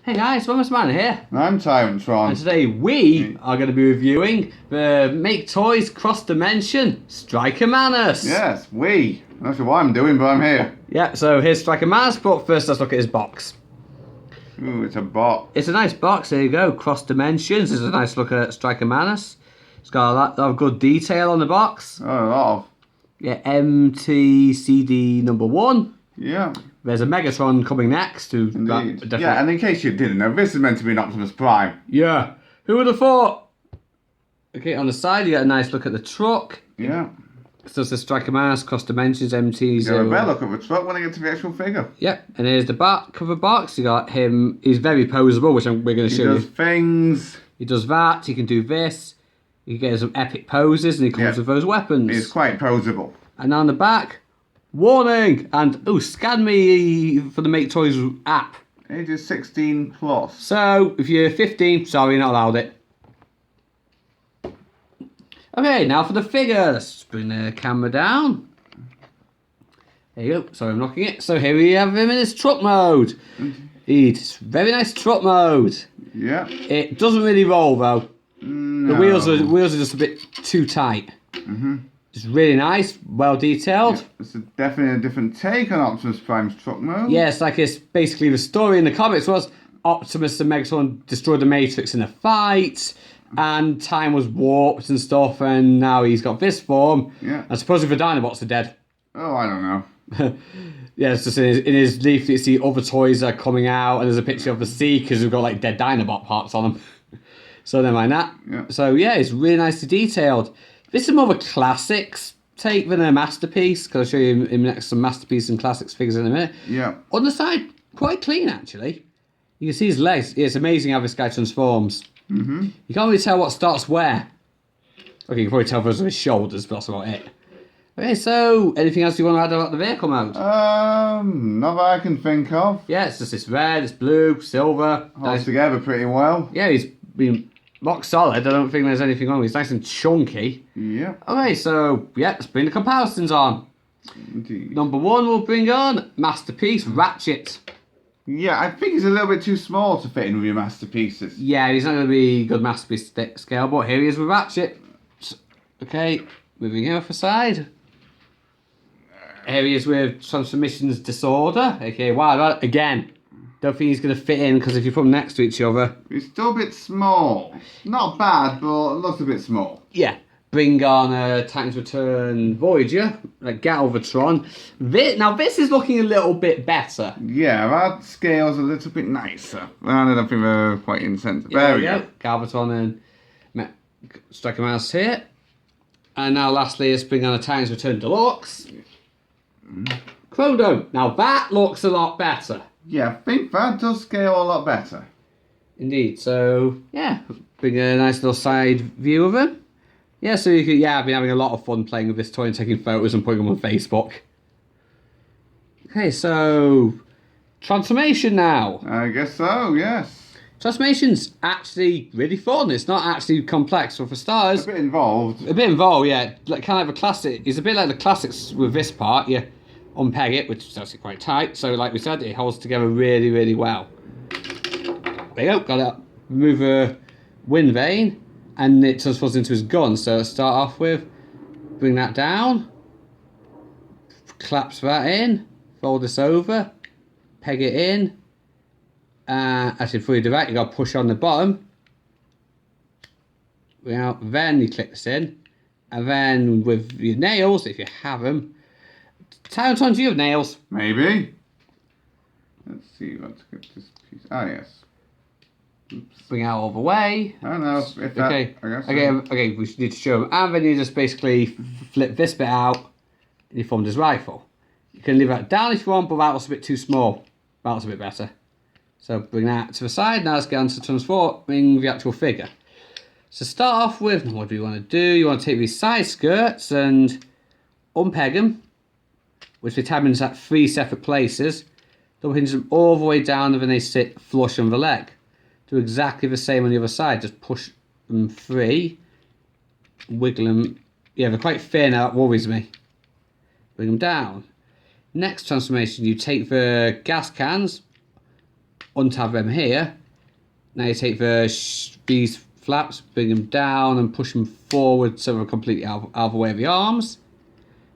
Hey guys, Man here. I'm Tyrantron. And today we are going to be reviewing the Maketoys Cross Dimension Striker Manus. Yes, we. I'm not sure what I'm doing, but I'm here. Yeah, so here's Striker Manus, but first let's look at his box. Ooh, it's a box. It's a nice box, there you go. Cross Dimensions. It's a nice look at Striker Manus. It's got a lot of good detail on the box. Oh, a lot of. Yeah, MTCD01. Yeah. There's a Megatron coming next. Indeed. Yeah, and in case you didn't know, this is meant to be an Optimus Prime. Yeah. Who would have thought? Okay, on the side you get a nice look at the truck. Yeah. So it's the Striker Manus, Cross Dimensions, MTCD01. Get a better look at the truck when I get to the actual figure. Yep, and here's the back cover box. You got him. He's very poseable, which we're going to show you. He does things. He does that. He can do this. He can get some epic poses, and he comes with those weapons. He's quite poseable. And on the back, warning! And scan me for the Maketoys app. Ages 16 plus. So if you're 15, sorry, you're not allowed it. Okay, now for the figure. Let's bring the camera down. There you go. Sorry, I'm knocking it. So here we have him in his truck mode. It's very nice truck mode. Yeah. It doesn't really roll though. No. The wheels are just a bit too tight. It's really nice, well detailed. Yeah, it's definitely a different take on Optimus Prime's truck mode. Yeah, it's basically the story in the comics was Optimus and Megatron destroyed the Matrix in a fight, and time was warped and stuff, and now he's got this form. Yeah. And supposedly the Dinobots are dead. Oh, I don't know. Yeah, it's just in his leaflet, you see other toys are coming out, and there's a picture of the Seekers who've got like dead Dinobot parts on them. So never mind that. Yeah. So yeah, it's really nicely detailed. This is more of a classics take than a masterpiece, because I'll show you in next some masterpiece and classics figures in a minute. Yeah. On the side, quite clean actually. You can see his legs. It's amazing how this guy transforms. You can't really tell what starts where. Okay, you can probably tell those are his shoulders, but that's about it. Okay, so anything else you want to add about the vehicle mode? Not that I can think of. Yeah, it's just this red, it's blue, silver. Holds together pretty well. Yeah, he's been rock solid. I don't think there's anything wrong. He's nice and chunky. Yeah. Okay, so yeah, let's bring the comparisons on. Indeed. Number one, we'll bring on Masterpiece Ratchet. Yeah, I think he's a little bit too small to fit in with your masterpieces. Yeah, he's not going to be good masterpiece scale, but here he is with Ratchet. Okay, moving him off aside. Here he is with Transformations Disorder. Okay, wow, again, don't think he's going to fit in, because if you put them next to each other... He's still a bit small. Not bad, but looks a bit small. Yeah. Bring on Titans Return Voyager, like Galvatron. Now this is looking a little bit better. Yeah, that scale's a little bit nicer. I don't think they're quite insensitive. Yeah, there we go. Galvatron and Striker Manus here. And now lastly, let's bring on a Titans Return Deluxe. Chrono. Now that looks a lot better. Yeah, I think that does scale a lot better. Indeed. So yeah, bring a nice little side view of him. Yeah, so you could, I've been having a lot of fun playing with this toy and taking photos and putting them on Facebook. Okay, so transformation now. I guess so, yes. Transformation's actually really fun. It's not actually complex, so for starters, A bit involved. yeah. Like kind of like a classic. It's a bit like the classics with this part. You unpeg it, which is actually quite tight. So like we said, it holds together really, really well. There you go. Got to remove a wind vane. And it transfers into his gun. So let's start off with, bring that down, collapse that in, fold this over, peg it in. Actually, before you do that, you got to push on the bottom. Then you click this in, and then with your nails, if you have them, Tyrantron, do you have nails? Maybe. Let's see. Let's get this piece. Ah, yes. Oops. Bring it out all the way. I don't know if that... Okay. I guess Okay. We need to show them, and then you just basically flip this bit out, and you formed his rifle. You can leave that down if you want, but that looks a bit too small. That looks a bit better. So bring that to the side. Now let's get on to transforming the actual figure. So start off with, what do you want to do? You want to take these side skirts and unpeg them, which we tab into 3 separate places. Double hinge them all the way down, and then they sit flush on the leg. Do exactly the same on the other side. Just push them free, wiggle them. Yeah, they're quite thin. That worries me. Bring them down. Next transformation, you take the gas cans, untab them here. Now you take these flaps, bring them down and push them forward so they're completely out of the way of the arms.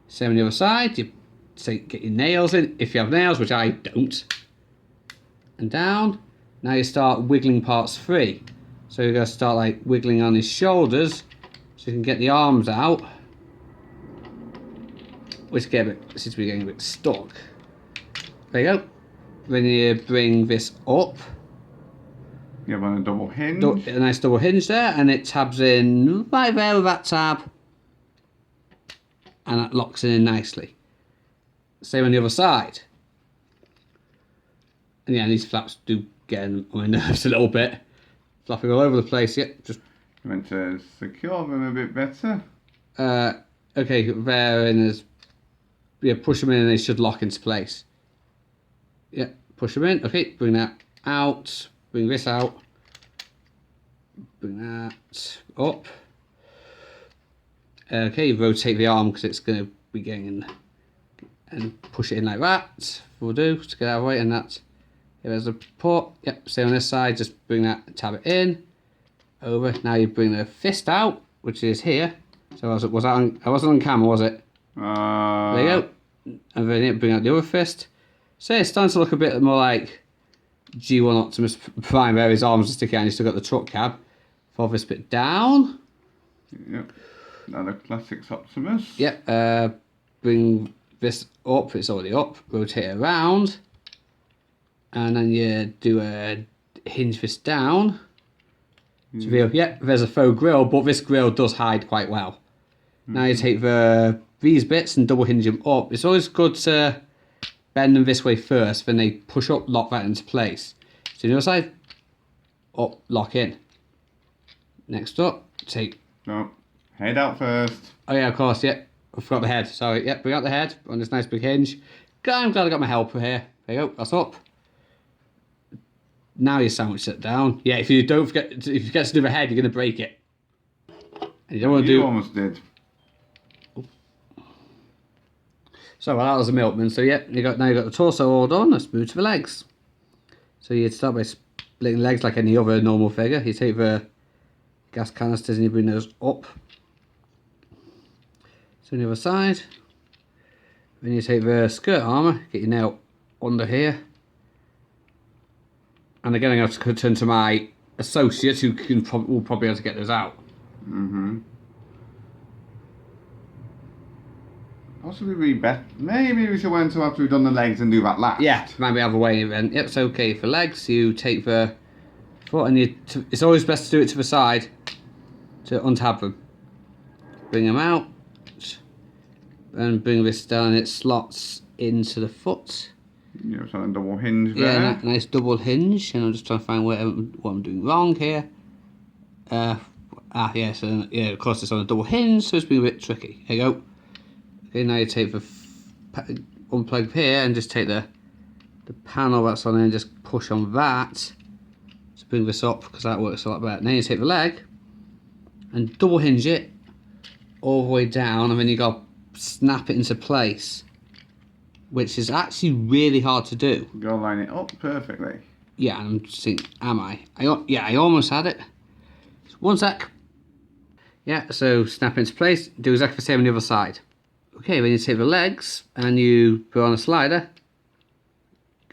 Same on the other side. You get your nails in, if you have nails, which I don't. And down. Now you start wiggling parts free. So you're going to start like wiggling on his shoulders so you can get the arms out. Which seems to be getting a bit stuck. There you go. Then you bring this up. You have on a double hinge. A nice double hinge there, and it tabs in right there with that tab. And that locks it in nicely. Same on the other side. And yeah, these flaps do get on my nerves a little bit. Flapping all over the place, yeah. Just You meant to secure them a bit better. okay, there and there's, yeah, push them in and they should lock into place. Yeah, push them in. Okay, bring that out. Bring this out. Bring that up. Okay, rotate the arm because it's going to be getting, and push it in like that. Will do to get out of the way, and that's, there's a port. Yep, same on this side. Just bring that, tab it in, over. Now you bring the fist out, which is here. So I wasn't on camera, was it? There you go. And then you bring out the other fist. So it's starting to look a bit more like G1 Optimus Prime, where his arms are sticking out and he's still got the truck cab. Fold this bit down. Yep. Another classics Optimus. Yep. Bring this up. It's already up. Rotate it around. And then you do a hinge this down. To reveal, yep, there's a faux grill, but this grill does hide quite well. Now you take these bits and double hinge them up. It's always good to bend them this way first, then they push up, lock that into place. So the other side, up, lock in. Next up, take... No, head out first. Oh yeah, of course, yeah. I forgot the head, sorry. Yep, bring out the head on this nice big hinge. I'm glad I got my helper here. There you go, that's up. Now you sandwich it down. Yeah, if you forget to do the head, you're going to break it. And you don't want to do... You almost did. So well, that was a milkman. So yeah, now you got the torso all done. Let's move to the legs. So you start by splitting legs like any other normal figure. You take the gas canisters and you bring those up. So on the other side. Then you take the skirt armour, get your nail under here. And again, I'm going to have to turn to my associate who will probably be able to get those out. Mm-hmm. Possibly be better. Maybe we should wait until after we've done the legs and do that last. Yeah, maybe have a weighing event. Yep, it's okay for legs. You take the foot and it's always best to do it to the side to untab them. Bring them out and bring this down. It slots into the foot. Yeah, so a double hinge there. Yeah, nice double hinge. And I'm just trying to find what I'm doing wrong here. Yeah, so yeah, of course it's on a double hinge, so it's been a bit tricky. There you go. Okay, now you take the unplug here and just take the panel that's on there and just push on that to bring this up, because that works a lot better. Now you take the leg and double hinge it all the way down, and then you got to snap it into place, which is actually really hard to do. Go line it up perfectly. Yeah, and I'm just thinking, am I? Yeah, I almost had it. One sec. Yeah, so snap it into place. Do exactly the same on the other side. Okay, then you take the legs and you put on a slider.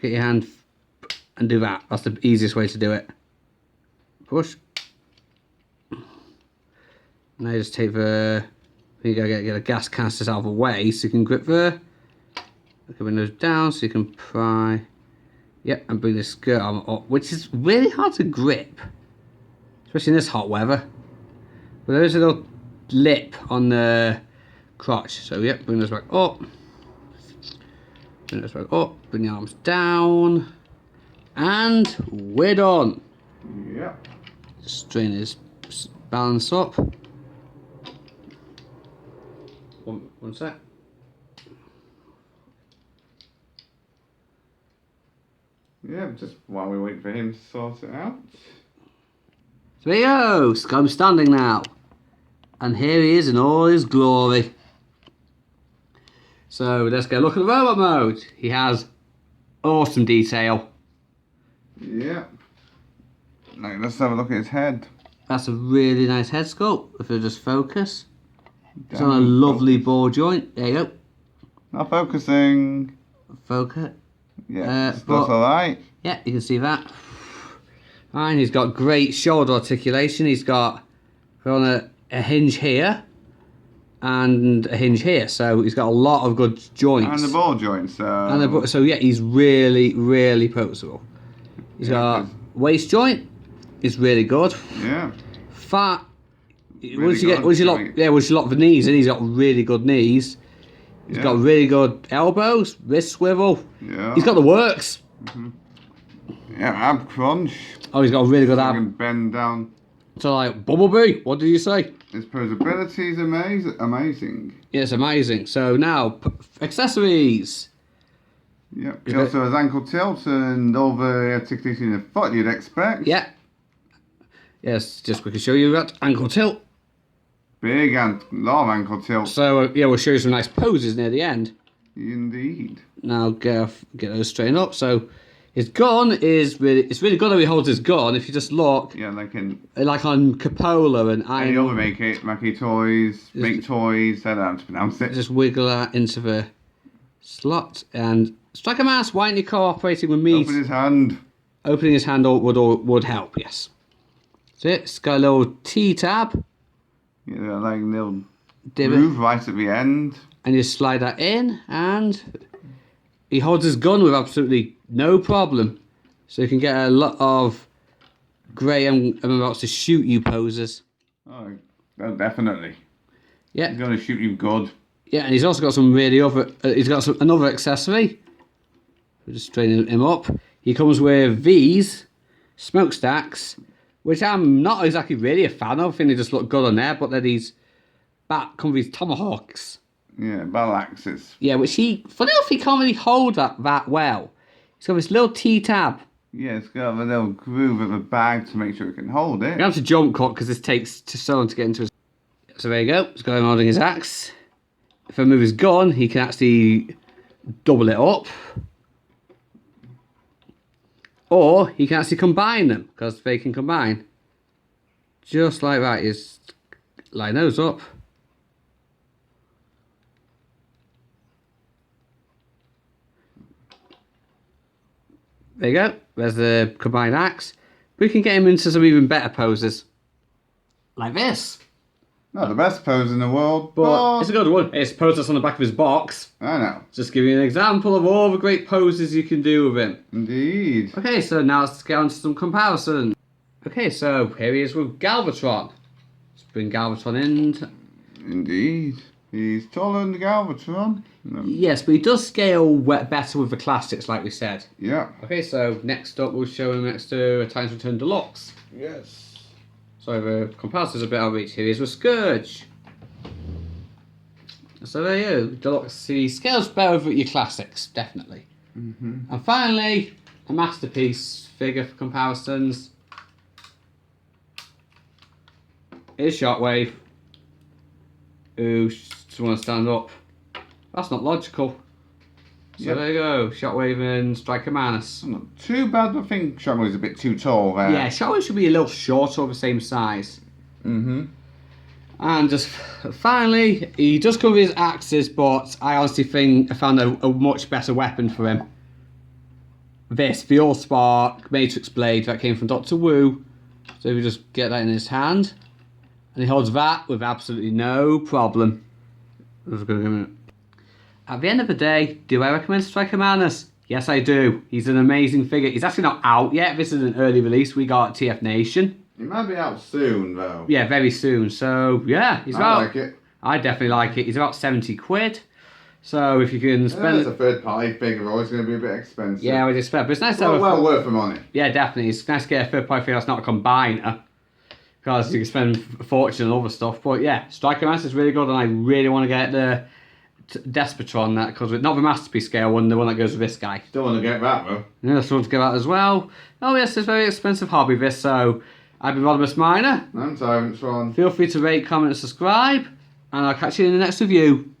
Get your hand and do that. That's the easiest way to do it. Push. Now you just take you gotta get the gas canisters out of the way so you can grip there. Okay, bring those down so you can pry. Yep, and bring the skirt arm up, which is really hard to grip, especially in this hot weather. But there's a little lip on the crotch, so yep, bring those back up. Bring those back up, bring the arms down, and we're done. Yep. Strain his balance up. One sec. Yeah, just while we wait for him to sort it out. So there you go, I'm standing now. And here he is in all his glory. So let's go look at the robot mode. He has awesome detail. Yeah. Now let's have a look at his head. That's a really nice head sculpt. If you just focus. It's on a lovely ball joint. There you go. Not focusing. Focus. Yeah, that's alright. Yeah, you can see that. And he's got great shoulder articulation. He's got on a hinge here and a hinge here. So he's got a lot of good joints. And the ball joint, so yeah, he's really, really posable. He's got waist joint. Is really good. Yeah. Fat. Really once you lock the knees in, he's got really good knees. He's got really good elbows, wrist swivel. Yeah. He's got the works. Yeah, ab crunch. Oh, he's got a really good ab. He can bend down. So like, Bumblebee, what did you say? His posability is amazing. Yeah, it's amazing. So now, accessories. Yep. He also has ankle tilt and all the articulation in the foot you'd expect. Yeah. Yes, just quickly show you that ankle tilt. Big and lot of ankle tilt. So yeah, we'll show you some nice poses near the end. Indeed. Now get those straightened up. So his gun is it's really good how he holds his gun. If you just look, yeah, like on Capola and any other Maketoys, I don't know how to pronounce it. Just wiggle that into the slot and strike a mass. Why aren't you cooperating with me? Open his hand. Opening his hand would help. Yes. So it's got a little T-tab. Yeah, like a little groove right at the end. And you slide that in, and he holds his gun with absolutely no problem. So you can get a lot of grey I'm about to shoot you poses. Oh, definitely. Yeah. He's going to shoot you good. Yeah, and he's also got some really he's got another accessory. We're just straighten him up. He comes with these smokestacks, which I'm not exactly really a fan of. I think they just look good on there, but they're these come with these tomahawks. Yeah, battle axes. Yeah, which funny enough, he can't really hold that well. He's got this little T-tab. Yeah, it's got a little groove at the bag to make sure it can hold it. You have to jump cut because this takes so long to get into his. So there you go. He's got him holding his axe. If I move his gun, he can actually double it up. Or he can actually combine them, because they can combine. Just like that. Is line those up. There you go. There's the combined axe. We can get him into some even better poses. Like this. Not the best pose in the world, but it's a good one. It's a pose that's on the back of his box. I know. Just give you an example of all the great poses you can do with him. Indeed. Okay, so now let's get on to some comparison. Okay, so here he is with Galvatron. Let's bring Galvatron in. Indeed. He's taller than the Galvatron. No. Yes, but he does scale better with the classics, like we said. Yeah. Okay, so next up we'll show him next to a Titan's Return Deluxe. Yes. So the comparison's a bit out of reach. Here he is with Scourge. So there you go. Deluxe. He scales better with your classics, definitely. And finally, a masterpiece figure for comparisons. Here's Shockwave. Who just want to stand up. That's not logical. So there you go. Shockwave and Striker Manus. Not too bad. I think Shockwave's a bit too tall there. Yeah, Shockwave should be a little shorter, the same size. And just finally, he does cover his axes, but I honestly think I found a much better weapon for him. This, the Allspark Matrix Blade that came from Dr. Wu. So if you just get that in his hand, and he holds that with absolutely no problem. At the end of the day, do I recommend Striker Manus? Yes, I do. He's an amazing figure. He's actually not out yet. This is an early release we got at TF Nation. He might be out soon, though. Yeah, very soon. So, yeah. I like it. I definitely like it. He's about 70 quid. So, if you can spend... It's a third-party figure. Always going to be a bit expensive. Yeah, I would expect. But it's nice to have well worth the money. Yeah, definitely. It's nice to get a third-party figure that's not a combiner. Because you can spend a fortune on other stuff. But yeah, Striker Manus is really good. And I really want to get the Despotron, that, because not the masterpiece scale one, the one that goes with this guy. Still want to get that, though. Yeah, I still want to get that as well. Oh yes, it's a very expensive hobby, this. So I've been Rodimus Minor. I'm Tyrantron. Feel free to rate, comment and subscribe. And I'll catch you in the next review.